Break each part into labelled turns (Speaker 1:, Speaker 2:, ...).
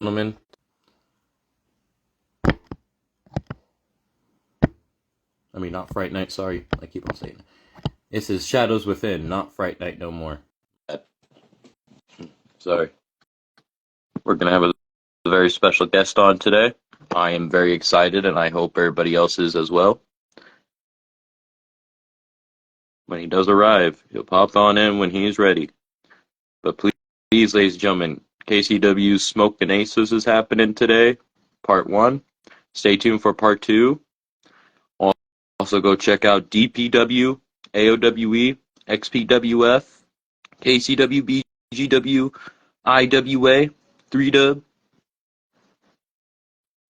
Speaker 1: Gentlemen, I mean, not Fright Night, sorry. I keep on saying it. This is Shadows Within, not Fright Night no more. Sorry. We're going to have a very special guest on today. I am very excited, and I hope everybody else is as well. When he does arrive, he'll pop on in when he's ready. But please, ladies and gentlemen, KCW's Smoke and Aces is happening today, part 1. Stay tuned for part 2. Also, go check out DPW, AOWE, XPWF, KCW, BGW, IWA, 3Dub.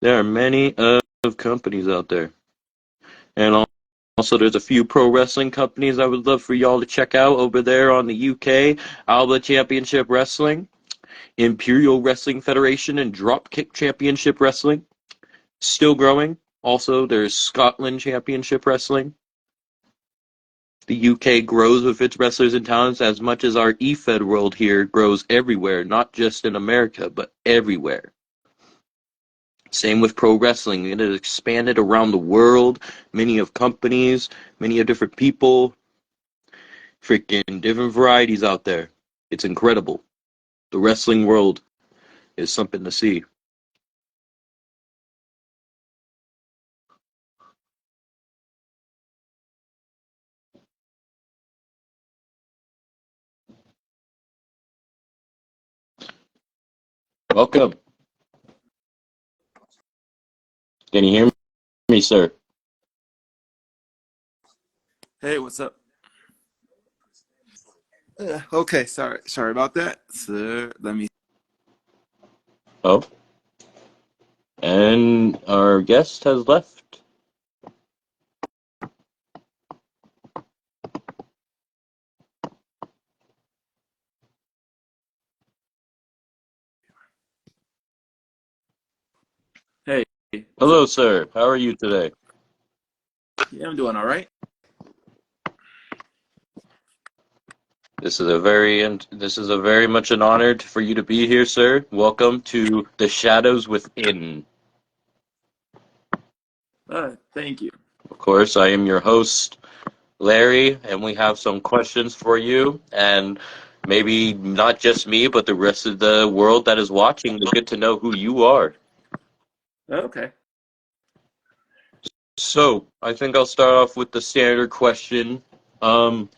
Speaker 1: There are many of companies out there. And also, there's a few pro wrestling companies I would love for y'all to check out over there on the UK. Alba Championship Wrestling, Imperial Wrestling Federation, and Dropkick Championship Wrestling. Still growing. Also, there's Scotland Championship Wrestling. The UK grows with its wrestlers and talents as much as our EFED world here grows everywhere, not just in America, but everywhere. Same with pro wrestling. It has expanded around the world. Many of companies, many of different people, freaking different varieties out there. It's incredible. The wrestling world is something to see. Welcome. Can you hear me, sir?
Speaker 2: Hey, what's up? Okay, sorry about that. So let me.
Speaker 1: Oh, and our guest has left.
Speaker 2: Hey, what's
Speaker 1: Hello,
Speaker 2: up?
Speaker 1: sir. How are you today?
Speaker 2: Yeah, I'm doing all right.
Speaker 1: This is a very much an honor for you to be here, sir. Welcome to the Shadows Within.
Speaker 2: Thank you.
Speaker 1: Of course, I am your host, Larry, and we have some questions for you, and maybe not just me, but the rest of the world that is watching will get to know who you are.
Speaker 2: Okay.
Speaker 1: So, I think I'll start off with the standard question. Um,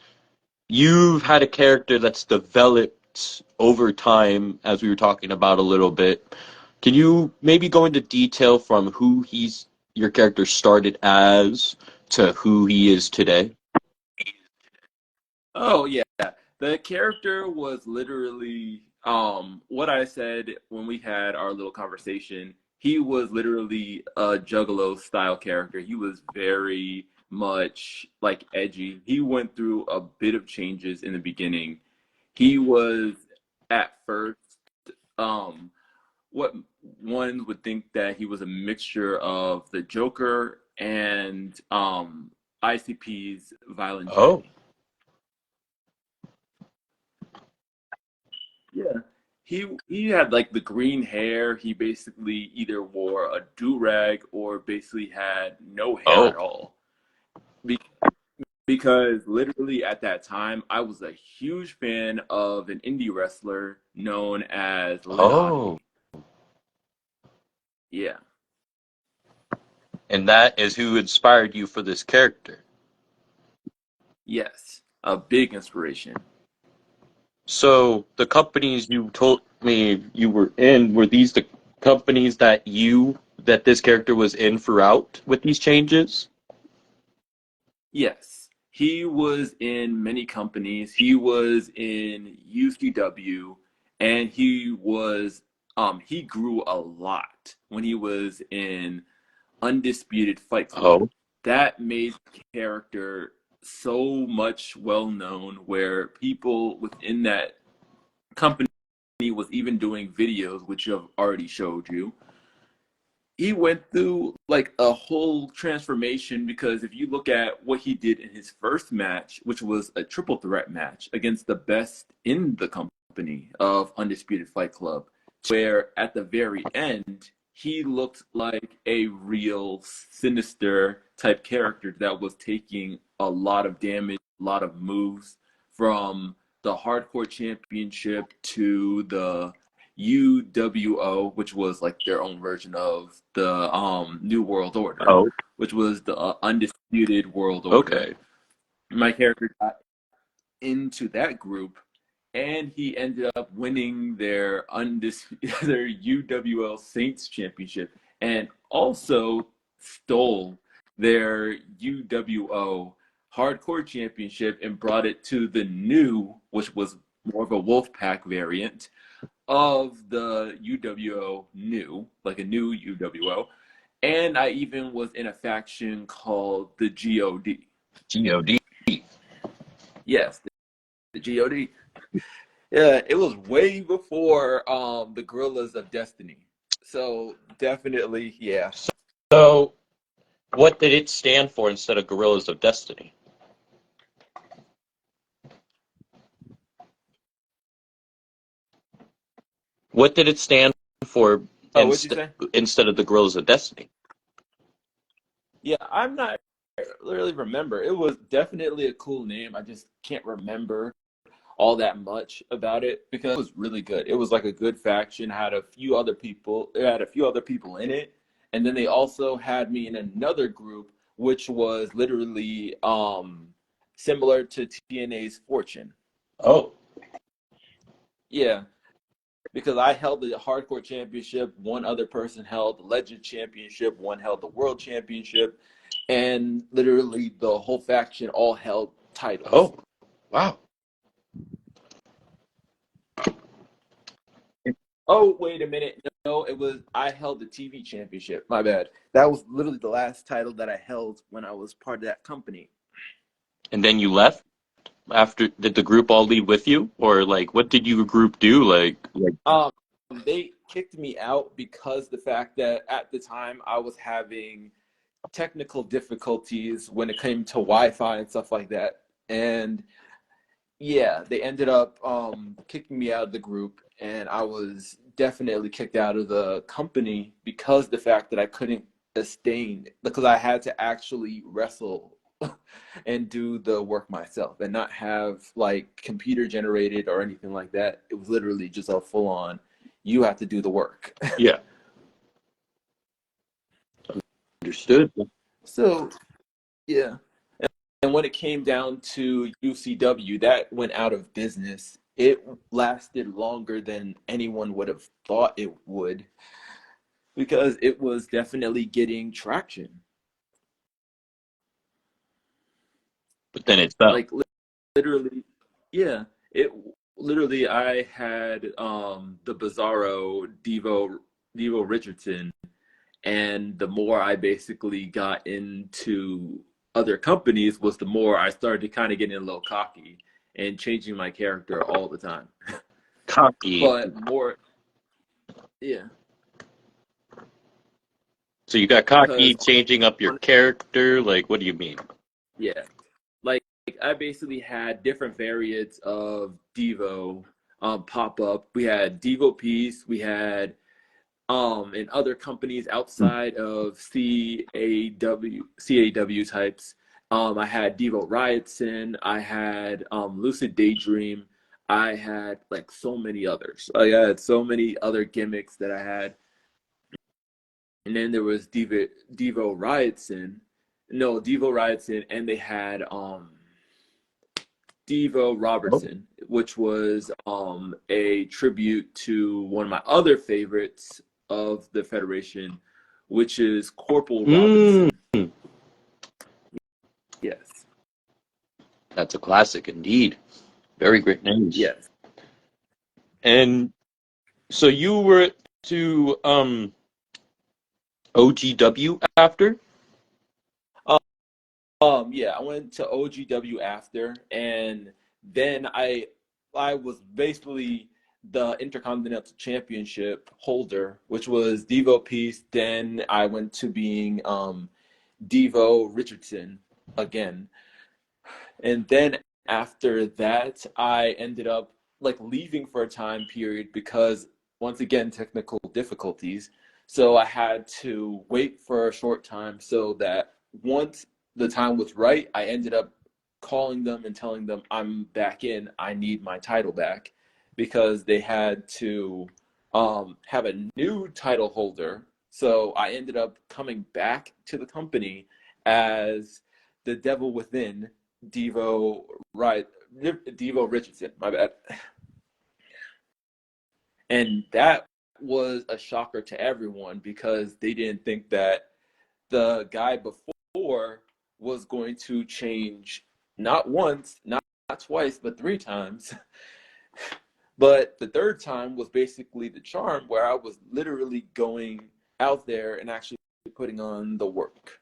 Speaker 1: you've had a character that's developed over time, as we were talking about a little bit. Can you maybe go into detail from who your character started as to who he is today?
Speaker 2: Oh yeah, the character was literally what I said when we had our little conversation. He was literally a Juggalo style character. He was very much like edgy. He went through a bit of changes in the beginning. He was at first um what one would think that he was a mixture of the Joker and ICP's Violent
Speaker 1: Oh,
Speaker 2: J. Yeah. He had like the green hair. He basically either wore a do-rag or basically had no hair at
Speaker 1: oh,
Speaker 2: all. Be- because literally at that time, I was a huge fan of an indie wrestler known as Lynn
Speaker 1: oh.
Speaker 2: Oddie. Yeah.
Speaker 1: And that is who inspired you for this character.
Speaker 2: Yes. A big inspiration.
Speaker 1: So the companies you told me you were in, were these the companies that this character was in throughout with these changes?
Speaker 2: Yes, he was in many companies. He was in UCW, and he grew a lot when he was in Undisputed Fight Club.
Speaker 1: Oh,
Speaker 2: That made the character so much well known, where people within that company was even doing videos, which I've already showed you. He went through like a whole transformation, because if you look at what he did in his first match, which was a triple threat match against the best in the company of Undisputed Fight Club, where at the very end he looked like a real sinister type character that was taking a lot of damage, a lot of moves from the hardcore championship to the UWO, which was like their own version of the New World Order,
Speaker 1: Oh,
Speaker 2: which was the undisputed world order.
Speaker 1: okay.
Speaker 2: My character got into that group, and he ended up winning their their UWL Saints championship, and also stole their UWO Hardcore championship and brought it to the new, which was more of a Wolfpack variant of the UWO new, like a new UWO. And I even was in a faction called the GOD.
Speaker 1: God.
Speaker 2: Yes, the GOD. Yeah, it was way before the Gorillas of Destiny. So definitely, yeah.
Speaker 1: So, what did it stand for instead of Gorillas of Destiny? What did it stand for
Speaker 2: Oh, what'd you say?
Speaker 1: instead of the Gorillas of Destiny?
Speaker 2: Yeah, I'm not really remember. It was definitely a cool name. I just can't remember all that much about it because it was really good. It was like a good faction, had a few other people, it had a few other people in it. And then they also had me in another group, which was literally similar to TNA's Fortune.
Speaker 1: Oh,
Speaker 2: Yeah, because I held the hardcore championship, one other person held the legend championship, one held the world championship, and literally the whole faction all held titles.
Speaker 1: oh, wow.
Speaker 2: Oh, wait a minute. No, it was I held the TV championship. My bad. That was literally the last title that I held when I was part of that company.
Speaker 1: And then you left after? Did the group all leave with you, or like what did your group do? Like
Speaker 2: Um, they kicked me out because the fact that at the time I was having technical difficulties when it came to Wi-Fi and stuff like that. And yeah, they ended up kicking me out of the group, and I was definitely kicked out of the company because the fact that I couldn't sustain, because I had to actually wrestle and do the work myself and not have like computer generated or anything like that. It was literally just a full on, you have to do the work.
Speaker 1: yeah, understood.
Speaker 2: So yeah. And when it came down to UCW, that went out of business. It lasted longer than anyone would have thought it would because it was definitely getting traction.
Speaker 1: But then it fell.
Speaker 2: Like literally, yeah, it literally I had the Bizarro Devo Richardson, and the more I basically got into other companies was the more I started to kind of getting a little cocky and changing my character all the time.
Speaker 1: Cocky.
Speaker 2: But more, yeah,
Speaker 1: So you got
Speaker 2: because
Speaker 1: cocky, changing up your
Speaker 2: on,
Speaker 1: character. Like, what do you mean?
Speaker 2: yeah, like I basically had different variants of Devo pop up. We had Devo Peace, we had in other companies outside of CAW types. I had Devo Riotson, I had Lucid Daydream, I had like so many others. Like, I had so many other gimmicks that I had. And then there was Devo Riotson. No, Devo Riotson, and they had Devo
Speaker 1: Oh.
Speaker 2: Robertson, which was a tribute to one of my other favorites of the Federation, which is Corporal
Speaker 1: Mm,
Speaker 2: Robinson. Yes,
Speaker 1: that's a classic indeed. Very great names.
Speaker 2: yes.
Speaker 1: And so you were to OGW after?
Speaker 2: Yeah, I went to OGW after, and then I was basically the Intercontinental Championship holder, which was Devo Peace. Then I went to being Devo Richardson again. And then after that, I ended up like leaving for a time period because once again, technical difficulties. So I had to wait for a short time so that once the time was right, I ended up calling them and telling them I'm back in. I need my title back because they had to have a new title holder. So I ended up coming back to the company as the Devil Within, Devo, right? Devo Richardson, my bad. And that was a shocker to everyone because they didn't think that the guy before was going to change not once, not twice, but three times. But the third time was basically the charm where I was literally going out there and actually putting on the work.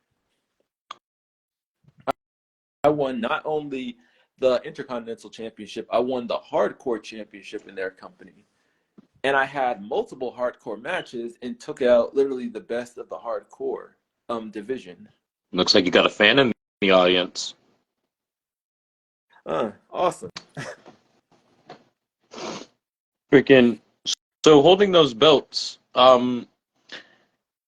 Speaker 2: I won not only the Intercontinental Championship, I won the Hardcore Championship in their company. And I had multiple hardcore matches and took out literally the best of the hardcore division.
Speaker 1: Looks like you got a fan in the audience.
Speaker 2: Awesome.
Speaker 1: Freaking. So holding those belts,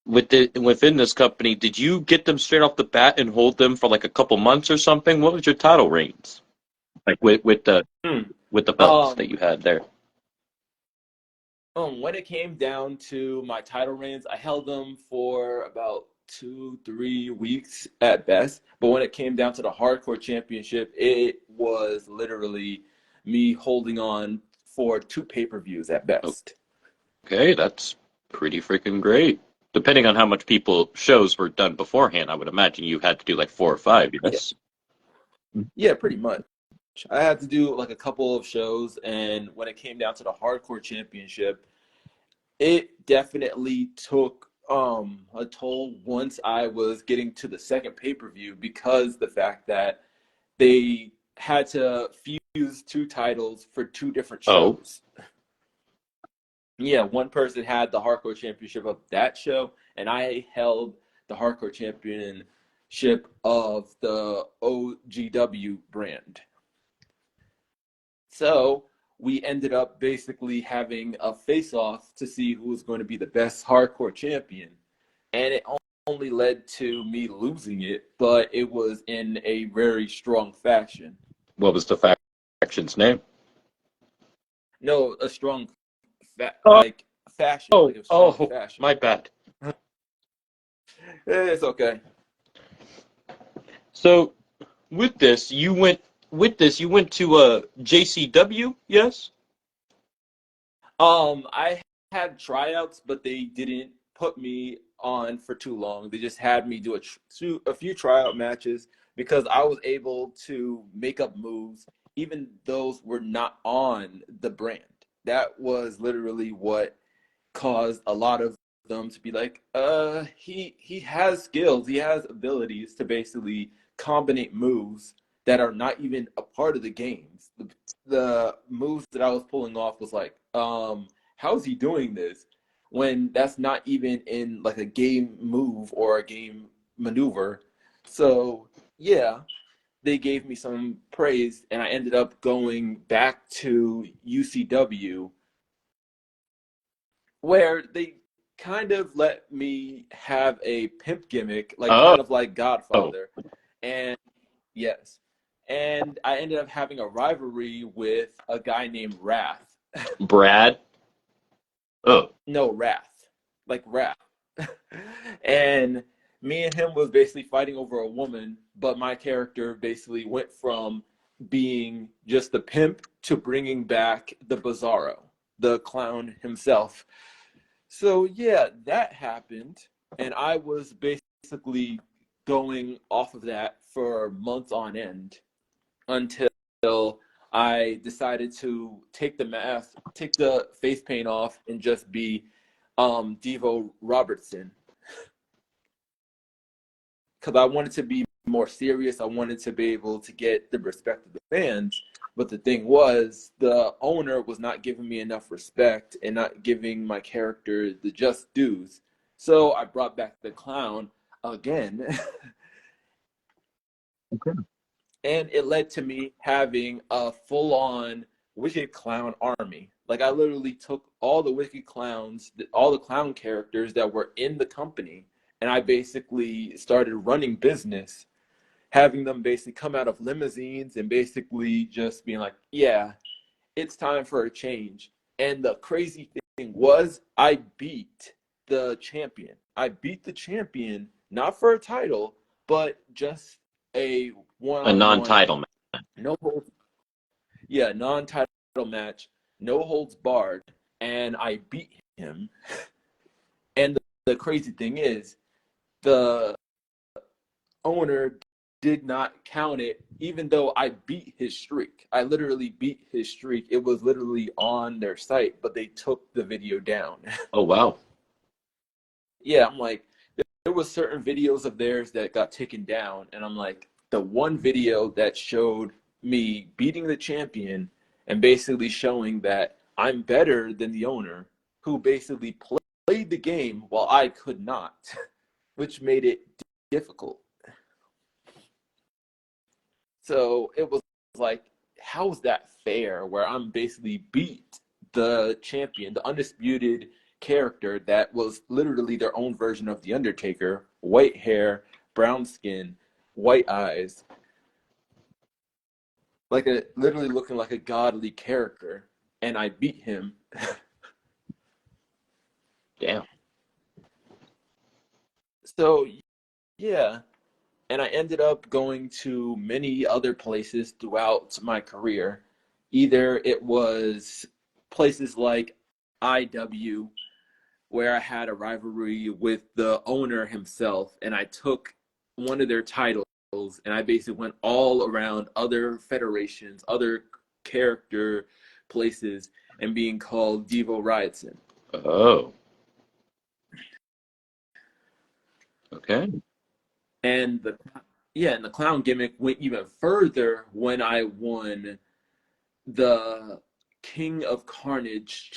Speaker 1: within this company, did you get them straight off the bat and hold them for like a couple months or something? What was your title reigns like
Speaker 2: Hmm.
Speaker 1: with the belts that
Speaker 2: Um,
Speaker 1: you had there?
Speaker 2: when it came down to my title reigns, I held them for about 2, 3 weeks at best. But when it came down to the hardcore championship, it was literally me holding on for two pay-per-views at best.
Speaker 1: Okay, that's pretty freaking great. Depending on how much people shows were done beforehand, I would imagine you had to do like 4 or 5.
Speaker 2: Yeah,
Speaker 1: Yes.
Speaker 2: yeah, pretty much. I had to do like a couple of shows, and when it came down to the hardcore championship, it definitely took a toll once I was getting to the second pay-per-view because the fact that they had to fuse two titles for two different
Speaker 1: Oh,
Speaker 2: shows. Yeah, one person had the hardcore championship of that show, and I held the hardcore championship of the OGW brand. So we ended up basically having a face off to see who was going to be the best hardcore champion. And it only led to me losing it, but it was in a very strong fashion.
Speaker 1: what was the faction's name?
Speaker 2: No, a strong,
Speaker 1: Oh,
Speaker 2: like fashion,
Speaker 1: oh,
Speaker 2: like a strong
Speaker 1: oh,
Speaker 2: fashion.
Speaker 1: my bad.
Speaker 2: It's okay.
Speaker 1: So with this, you went to JCW, yes?
Speaker 2: I had tryouts, but they didn't put me on for too long. They just had me do a few tryout matches because I was able to make up moves, even those were not on the brand. That was literally what caused a lot of them to be like, he has skills, he has abilities to basically combine moves that are not even a part of the games. The moves that I was pulling off was like, how is he doing this when that's not even in like a game move or a game maneuver? So yeah, they gave me some praise, and I ended up going back to UCW where they kind of let me have a pimp gimmick, like
Speaker 1: Oh,
Speaker 2: kind of like Godfather. And yes, and I ended up having a rivalry with a guy named Wrath.
Speaker 1: Brad. Oh,
Speaker 2: No, Wrath, like Wrath. And me and him was basically fighting over a woman, but my character basically went from being just the pimp to bringing back the Bizarro, the clown himself. So yeah, that happened, and I was basically going off of that for months on end until I decided to take the mask, take the face paint off, and just be Devo Robertson because I wanted to be more serious. I wanted to be able to get the respect of the fans. But the thing was, the owner was not giving me enough respect and not giving my character the just dues. So I brought back the clown again. And it led to me having a full on Wicked Clown army. Like I literally took all the Wicked Clowns, all the clown characters that were in the company, and I basically started running business, having them basically come out of limousines and basically just being like, yeah, it's time for a change. And the crazy thing was, I beat the champion. I beat the champion, not for a title, but just a
Speaker 1: A
Speaker 2: one-on-one,
Speaker 1: non-title match.
Speaker 2: no holds, yeah, non-title match, no holds barred, and I beat him. And the crazy thing is, the owner did not count it, even though I beat his streak. I literally beat his streak. It was literally on their site, but they took the video down.
Speaker 1: Oh, wow.
Speaker 2: Yeah, I'm like, there was certain videos of theirs that got taken down, and I'm like, the one video that showed me beating the champion and basically showing that I'm better than the owner, who basically played the game while I could not, which made it difficult. So it was like, how is that fair? Where I'm basically beat the champion, the undisputed character that was literally their own version of the Undertaker, white hair, brown skin, white eyes, like a literally looking like a godly character, and I beat him.
Speaker 1: Damn.
Speaker 2: So yeah, and I ended up going to many other places throughout my career. Either it was places like IW, where I had a rivalry with the owner himself, and I took one of their titles, and I basically went all around other federations, other character places, and being called Devo Riotson.
Speaker 1: Oh. Okay.
Speaker 2: And the clown gimmick went even further when I won the King of Carnage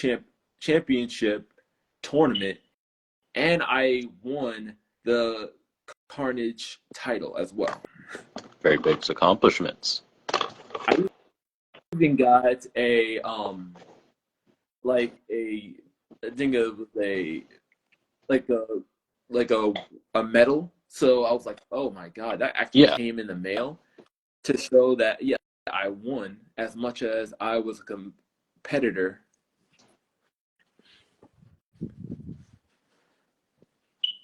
Speaker 2: championship tournament, and I won the Carnage title as well.
Speaker 1: Very big accomplishments.
Speaker 2: I even got a like a I think of a like a like a medal. So I was like, oh my god, that actually
Speaker 1: Yeah.
Speaker 2: came in the mail to show that yeah, I won as much as I was a competitor.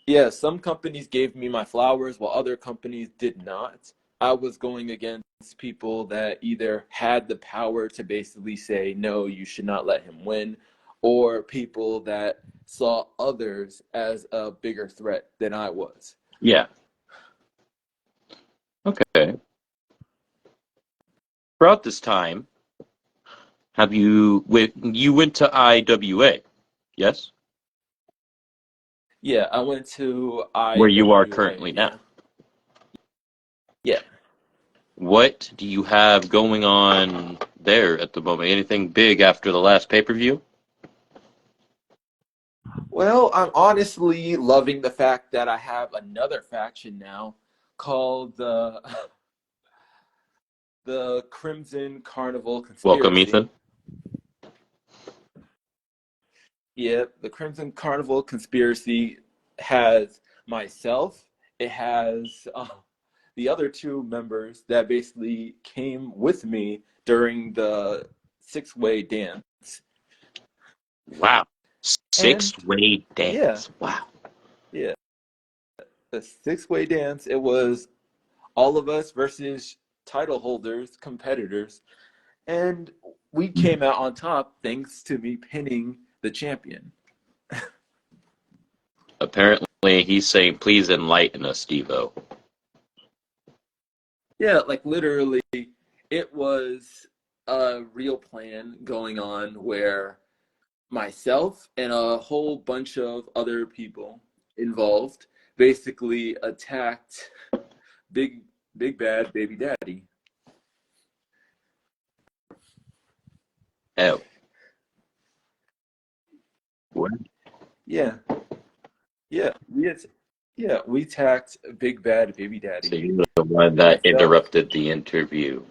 Speaker 2: Yeah, some companies gave me my flowers while other companies did not. I was going against people that either had the power to basically say, no, you should not let him win, or people that saw others as a bigger threat than I was.
Speaker 1: Yeah. Okay. Throughout this time, you went to IWA, yes?
Speaker 2: Yeah, I went to
Speaker 1: Where you are
Speaker 2: IWA.
Speaker 1: currently now.
Speaker 2: Yeah. Yeah.
Speaker 1: What do you have going on there at the moment? Anything big after the last pay-per-view?
Speaker 2: Well, I'm honestly loving the fact that I have another faction now called the Crimson Carnival
Speaker 1: Welcome,
Speaker 2: Conspiracy.
Speaker 1: Ethan.
Speaker 2: Yep, the Crimson Carnival Conspiracy has myself. It has the other two members that basically came with me during the six-way dance.
Speaker 1: Wow.
Speaker 2: And
Speaker 1: Six-way
Speaker 2: yeah,
Speaker 1: dance. Wow.
Speaker 2: yeah, the six-way dance. It was all of us versus title holders, competitors, and we came out on top thanks to me pinning the champion.
Speaker 1: Apparently, he's saying, please enlighten us, Devo.
Speaker 2: Yeah, like literally, it was a real plan going on where myself and a whole bunch of other people involved basically attacked Big Big Bad Baby Daddy.
Speaker 1: Oh. What?
Speaker 2: Yeah, yeah, we attacked Big Bad Baby
Speaker 1: So
Speaker 2: Daddy.
Speaker 1: you're the one that
Speaker 2: Myself,
Speaker 1: interrupted the interview.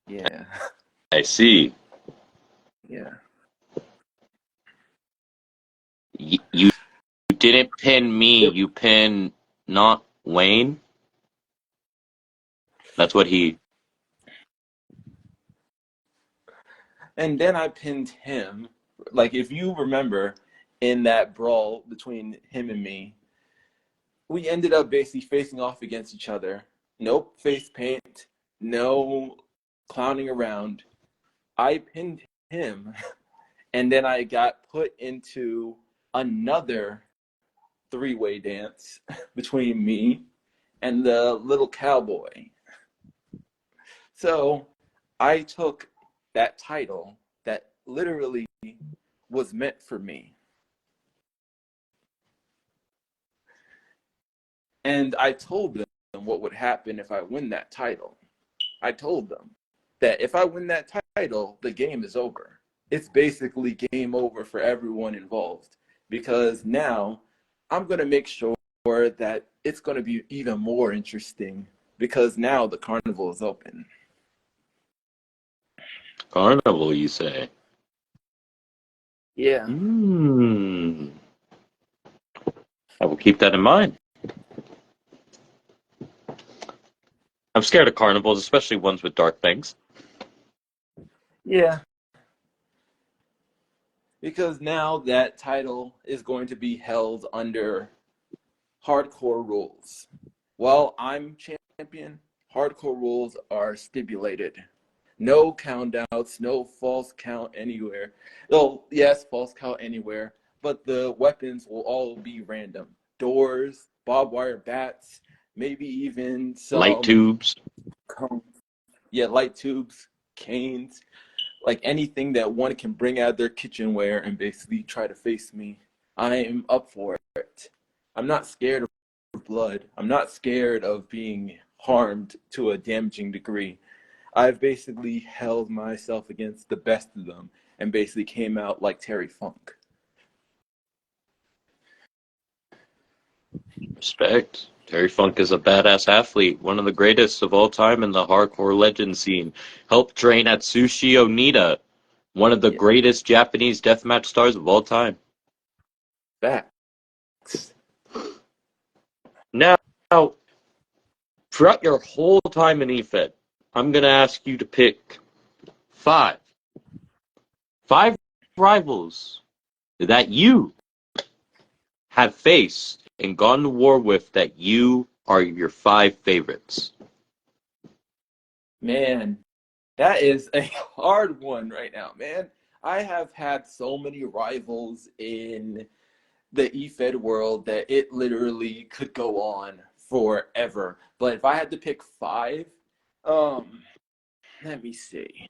Speaker 2: yeah.
Speaker 1: I see.
Speaker 2: Yeah.
Speaker 1: You didn't pin me.
Speaker 2: Yep.
Speaker 1: You pinned not Wayne. That's what he.
Speaker 2: And then I pinned him. Like, if you remember, in that brawl between him and me, we ended up basically facing off against each other. Nope, face paint, no clowning around. I pinned him, and then I got put into another three-way dance between me and the little cowboy. So I took that title that literally was meant for me. And I told them what would happen if I win that title. I told them that if I win that title, the game is over. It's basically game over for everyone involved because now I'm going to make sure that it's going to be even more interesting because now the carnival is open.
Speaker 1: Carnival, you say?
Speaker 2: Yeah.
Speaker 1: Hmm. I will keep that in mind. I'm scared of carnivals, especially ones with dark things.
Speaker 2: Yeah. Because now that title is going to be held under hardcore rules. While I'm champion, hardcore rules are stipulated. No countouts, no false count anywhere. Oh, yes, false count anywhere, but the weapons will all be random. Doors, barbed wire bats, maybe even
Speaker 1: Light
Speaker 2: some
Speaker 1: tubes.
Speaker 2: cones. Yeah, light tubes, canes, like anything that one can bring out of their kitchenware and basically try to face me. I am up for it. I'm not scared of blood. I'm not scared of being harmed to a damaging degree. I've basically held myself against the best of them and basically came out like Terry Funk.
Speaker 1: Respect. Terry Funk is a badass athlete, one of the greatest of all time in the hardcore legend scene. Helped train at Sushi Onita, one of the
Speaker 2: Yeah,
Speaker 1: greatest Japanese deathmatch stars of all time.
Speaker 2: facts.
Speaker 1: Now, throughout your whole time in EFED, I'm going to ask you to pick five. Five rivals that you have faced and gone to war with that you are your five favorites.
Speaker 2: Man, that is a hard one right now, man. I have had so many rivals in the eFed world that it literally could go on forever. But if I had to pick five, um, let me see.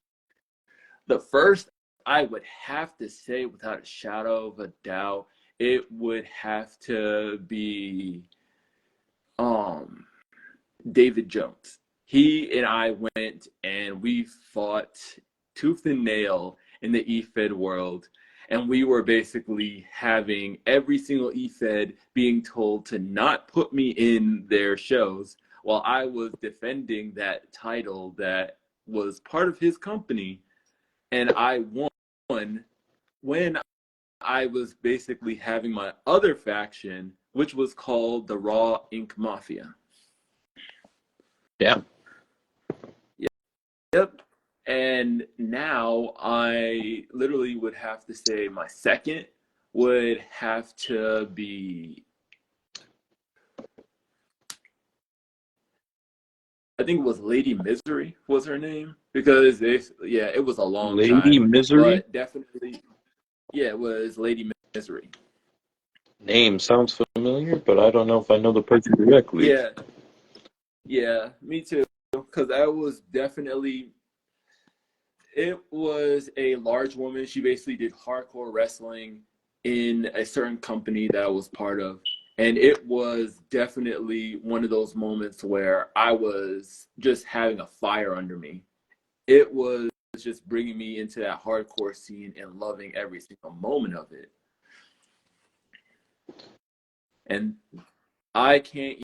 Speaker 2: The first I would have to say without a shadow of a doubt, it would have to be um David Jones. He and I went and we fought tooth and nail in the eFed world. And we were basically having every single eFed being told to not put me in their shows while I was defending that title that was part of his company. And I won when I was basically having my other faction, which was called the Raw Ink Mafia.
Speaker 1: Yeah.
Speaker 2: Yep. And now I literally would have to say my second would have to be, I think it was Lady Misery was her name because yeah, it was a long
Speaker 1: Lady
Speaker 2: time,
Speaker 1: Misery?
Speaker 2: but definitely, yeah, it was Lady Misery.
Speaker 1: Name sounds familiar, but I don't know if I know the person directly.
Speaker 2: Yeah, yeah, me too. Because that was definitely, it was a large woman. She basically did hardcore wrestling in a certain company that I was part of. And it was definitely one of those moments where I was just having a fire under me. It was just bringing me into that hardcore scene and loving every single moment of it. And I can't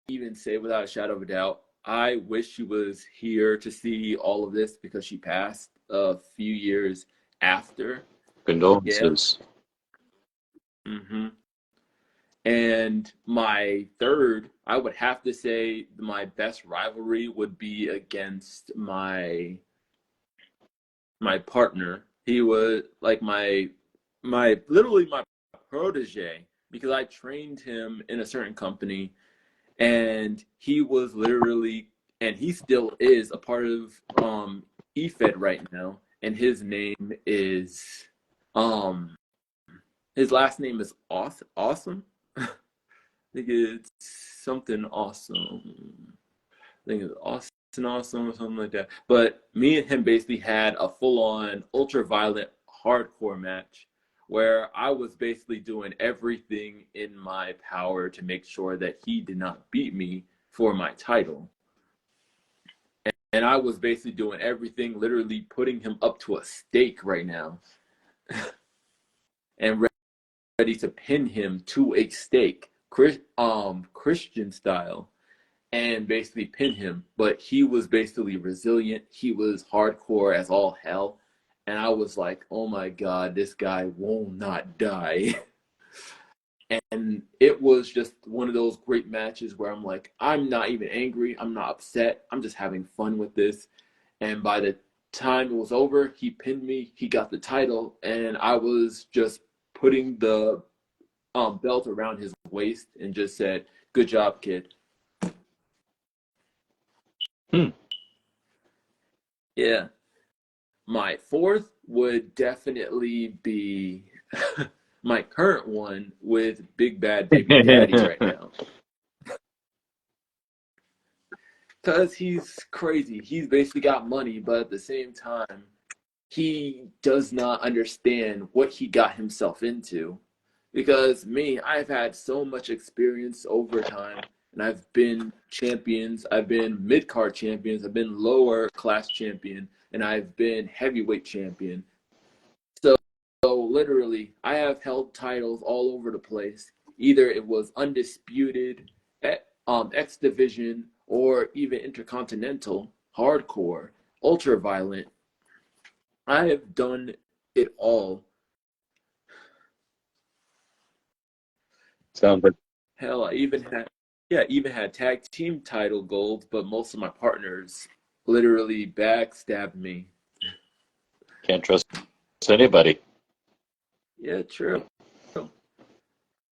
Speaker 2: even say without a shadow of a doubt, I wish she was here to see all of this because she passed a few years after. Yeah.
Speaker 1: Condolences.
Speaker 2: hmm And my third, I would have to say my best rivalry would be against my partner. He was like my literally my protege because I trained him in a certain company, and he was literally, and he still is a part of EFED right now, and his name is um his last name is Awesome. I think it's something awesome. I think it's Awesome or something like that. But me and him basically had a full-on ultra-violent hardcore match where I was basically doing everything in my power to make sure that he did not beat me for my title. And I was basically doing everything, literally putting him up to a stake right now and ready to pin him to a stake, Christian style, and basically pin him. But he was basically resilient. He was hardcore as all hell. And I was like, oh my God, this guy will not die. And it was just one of those great matches where I'm like, I'm not even angry. I'm not upset. I'm just having fun with this. And by the time it was over, he pinned me. He got the title. And I was just putting the belt around his waist and just said, good job, kid.
Speaker 1: Hmm.
Speaker 2: Yeah. My fourth would definitely be my current one with Big Bad Baby Daddy right now. Because he's crazy. He's basically got money, but at the same time, he does not understand what he got himself into. Because me, I've had so much experience over time, and I've been champions, I've been mid card champions, I've been lower class champion, and I've been heavyweight champion. So, so literally, I have held titles all over the place. Either it was undisputed, X division, or even intercontinental, hardcore, ultra violent. I have done it all.
Speaker 1: Sounds like
Speaker 2: Hell, I even had, yeah, even had tag team title gold, but most of my partners literally backstabbed me.
Speaker 1: can't trust anybody.
Speaker 2: Yeah, true.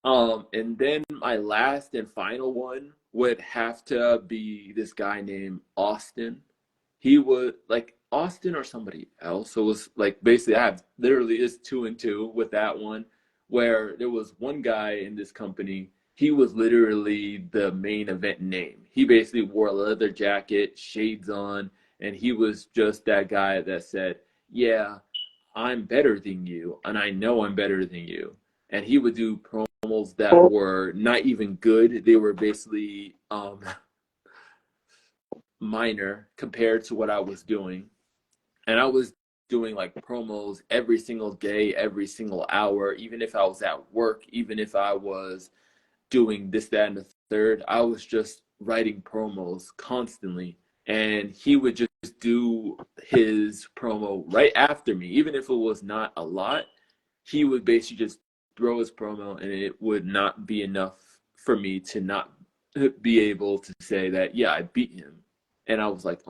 Speaker 2: And then my last and final one would have to be this guy named Austin. He was like Austin or somebody else. So it was like basically I have literally is two and two with that one, where there was one guy in this company. He was literally the main event name. He basically wore a leather jacket, shades on, and he was just that guy that said, "Yeah, I'm better than you, and I know I'm better than you." And he would do promos that were not even good. They were basically minor compared to what I was doing. And I was doing like promos every single day, every single hour, even if I was at work, even if I was doing this, that, and the third. I was just writing promos constantly. And he would just do his promo right after me, even if it was not a lot. He would basically just throw his promo, and it would not be enough for me to not be able to say that, yeah, I beat him. And I was like,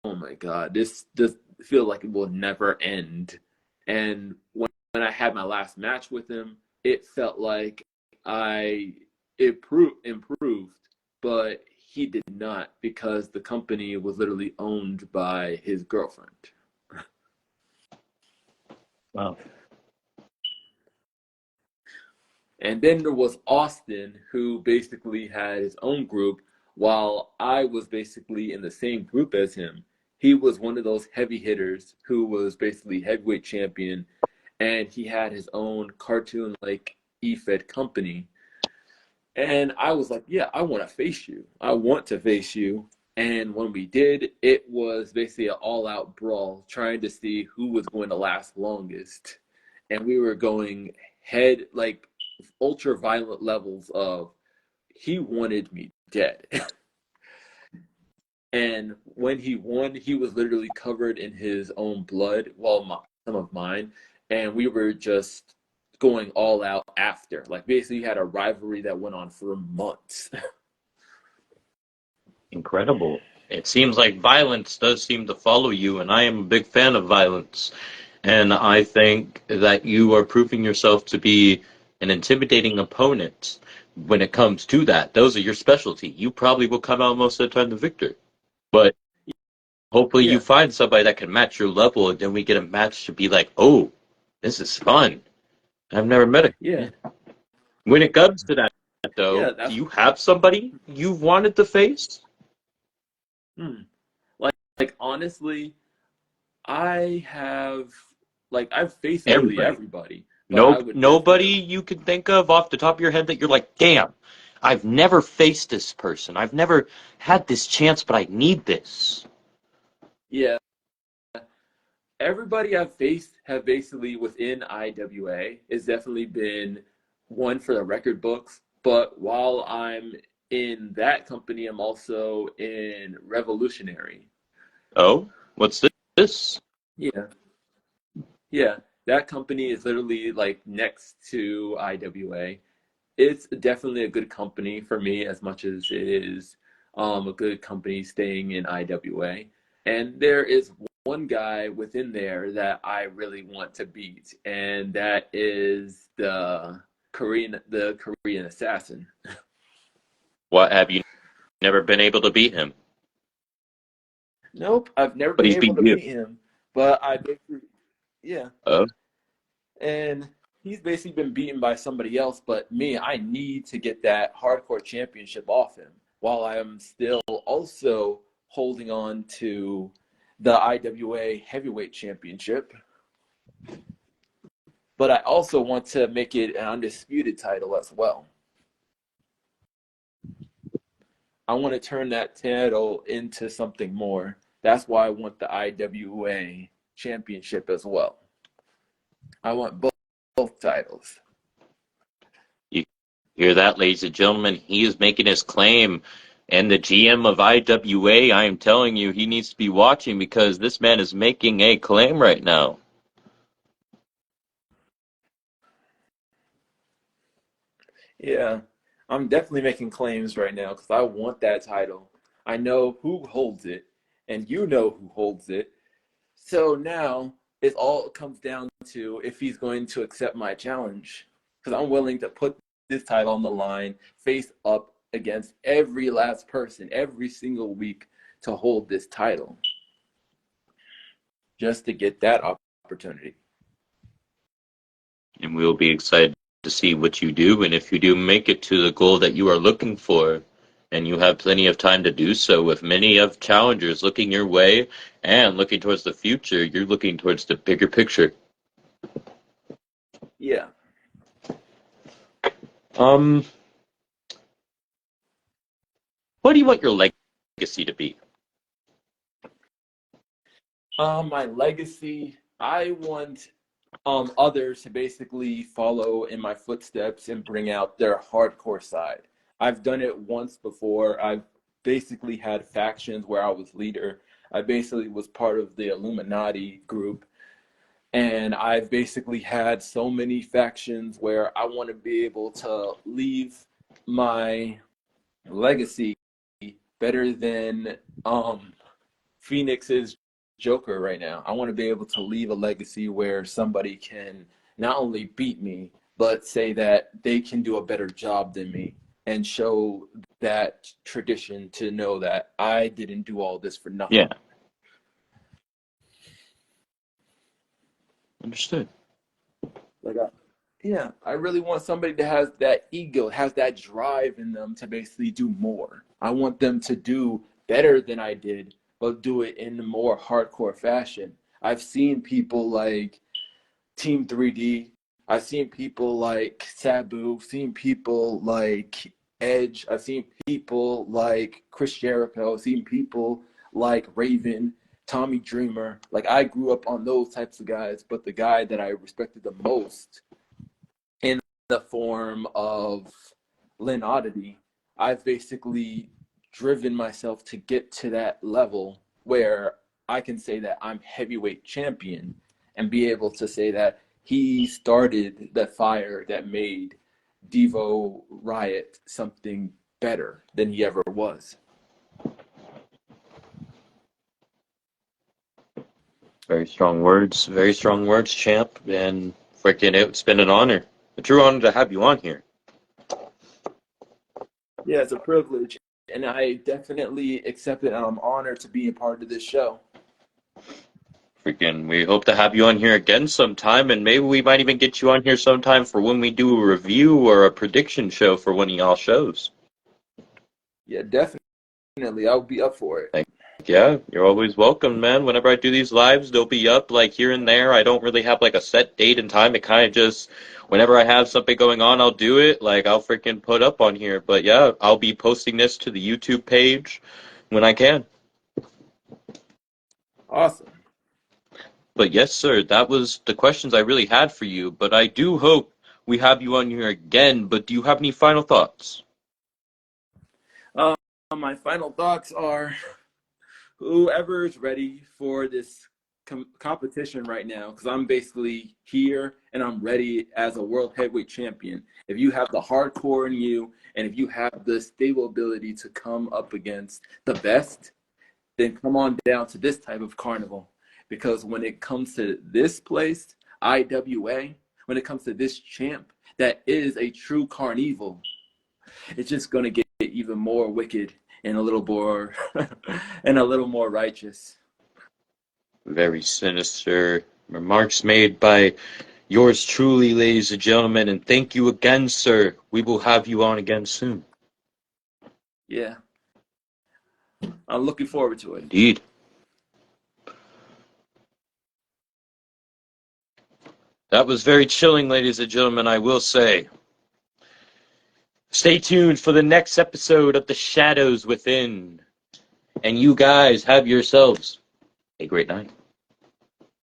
Speaker 2: oh my God, this does feel like it will never end. And when I had my last match with him, it felt like I improved, but he did not because the company was literally owned by his girlfriend.
Speaker 1: Wow.
Speaker 2: And then there was Austin, who basically had his own group, while I was basically in the same group as him. He was one of those heavy hitters who was basically heavyweight champion, and he had his own cartoon like EFED company. And I was like, yeah, I want to face you. I want to face you. And when we did, it was basically an all out brawl trying to see who was going to last longest. And we were going head, like ultra violent levels of he wanted me dead. And when he won, he was literally covered in his own blood, while of mine, and we were just going all out after. Like basically, we had a rivalry that went on for months.
Speaker 1: Incredible. It seems like violence does seem to follow you, and I am a big fan of violence. And I think that you are proving yourself to be an intimidating opponent when it comes to that. Those are your specialty. You probably will come out most of the time the victor. But hopefully you
Speaker 2: Yeah,
Speaker 1: find somebody that can match your level, and then we get a match to be like, oh, this is fun. I've never met a.
Speaker 2: yeah,
Speaker 1: Yeah. When it comes to that,
Speaker 2: yeah.
Speaker 1: though, do
Speaker 2: That's
Speaker 1: you have somebody you've wanted to face?
Speaker 2: hmm. Like honestly, I have I've faced literally
Speaker 1: Everybody.
Speaker 2: everybody, but I
Speaker 1: Nope,
Speaker 2: would
Speaker 1: nobody
Speaker 2: definitely
Speaker 1: you can think of off the top of your head that you're like, damn, I've never faced this person. I've never had this chance, but I need this.
Speaker 2: yeah. Everybody I've faced have basically within IWA has definitely been one for the record books. But while I'm in that company, I'm also in Revolutionary.
Speaker 1: Oh, what's this?
Speaker 2: Yeah, yeah. That company is literally like next to IWA. It's definitely a good company for me as much as it is a good company staying in IWA. And there is one guy within there that I really want to beat, and that is the Korean assassin.
Speaker 1: What, have you never been able to beat him?
Speaker 2: Nope, I've never
Speaker 1: But
Speaker 2: been
Speaker 1: he's
Speaker 2: able
Speaker 1: beat
Speaker 2: to
Speaker 1: you.
Speaker 2: beat him, but I basically, yeah,
Speaker 1: Oh,
Speaker 2: and he's basically been beaten by somebody else. But me, I need to get that hardcore championship off him while I am still also holding on to the IWA heavyweight championship. But I also want to make it an undisputed title as well. I want to turn that title into something more. That's why I want the IWA championship as well. I want both titles.
Speaker 1: you hear that, ladies and gentlemen? He is making his claim. And the GM of IWA, I am telling you, he needs to be watching because this man is making a claim right now.
Speaker 2: Yeah, I'm definitely making claims right now because I want that title. I know who holds it, and you know who holds it. So now it all comes down to if he's going to accept my challenge. Because I'm willing to put this title on the line, face up against every last person every single week to hold this title just to get that opportunity.
Speaker 1: And we'll be excited to see what you do. And if you do make it to the goal that you are looking for, and you have plenty of time to do so, with many of challengers looking your way and looking towards the future, you're looking towards the bigger picture.
Speaker 2: Yeah.
Speaker 1: Um, what do you want your legacy to be?
Speaker 2: My legacy, I want others to basically follow in my footsteps and bring out their hardcore side. I've done it once before. I've basically had factions where I was leader. I basically was part of the Illuminati group, and I've basically had so many factions where I want to be able to leave my legacy better than Phoenix's Joker right now. I want to be able to leave a legacy where somebody can not only beat me, but say that they can do a better job than me and show that tradition to know that I didn't do all this for
Speaker 1: Yeah,
Speaker 2: nothing.
Speaker 1: understood.
Speaker 2: Like, yeah, I really want somebody that has that ego, has that drive in them to basically do more. I want them to do better than I did, but do it in a more hardcore fashion. I've seen people like Team 3D. I've seen people like Sabu, seen people like Edge. I've seen people like Chris Jericho, seen people like Raven, Tommy Dreamer. Like I grew up on those types of guys, but the guy that I respected the most in the form of Lynn Oddity, I've basically driven myself to get to that level where I can say that I'm heavyweight champion and be able to say that he started the fire that made Devo Riot something better than he ever was.
Speaker 1: Very strong words, champ. And freaking, it's been an honor, a true honor to have you on here.
Speaker 2: Yeah, it's a privilege, and I definitely accept it, and I'm honored to be a part of this show.
Speaker 1: Freaking, we hope to have you on here again sometime, and maybe we might even get you on here sometime for when we do a review or a prediction show for one of y'all shows.
Speaker 2: Yeah, definitely. I'll be up for it.
Speaker 1: Yeah, you're always welcome, man. Whenever I do these lives, they'll be up like here and there. I don't really have like a set date and time. It kind of just, whenever I have something going on, I'll do it. Like I'll freaking put up on here. But yeah, I'll be posting this to the YouTube page when I can.
Speaker 2: Awesome.
Speaker 1: But yes, sir, that was the questions I really had for you. But I do hope we have you on here again. But do you have any final thoughts?
Speaker 2: My final thoughts are whoever's ready for this competition right now, because I'm basically here and I'm ready as a world heavyweight champion. If you have the hardcore in you and if you have the stable ability to come up against the best, then come on down to this type of carnival. Because when it comes to this place, IWA, when it comes to this champ, that is a true carnival, it's just going to get even more wicked and a little more and a little more righteous.
Speaker 1: Very sinister remarks made by yours truly, ladies and gentlemen, and thank you again, sir. We will have you on again soon.
Speaker 2: Yeah, I'm looking forward to it.
Speaker 1: Indeed. That was very chilling, ladies and gentlemen, I will say. Stay tuned for the next episode of The Shadows Within. And you guys have yourselves a great night.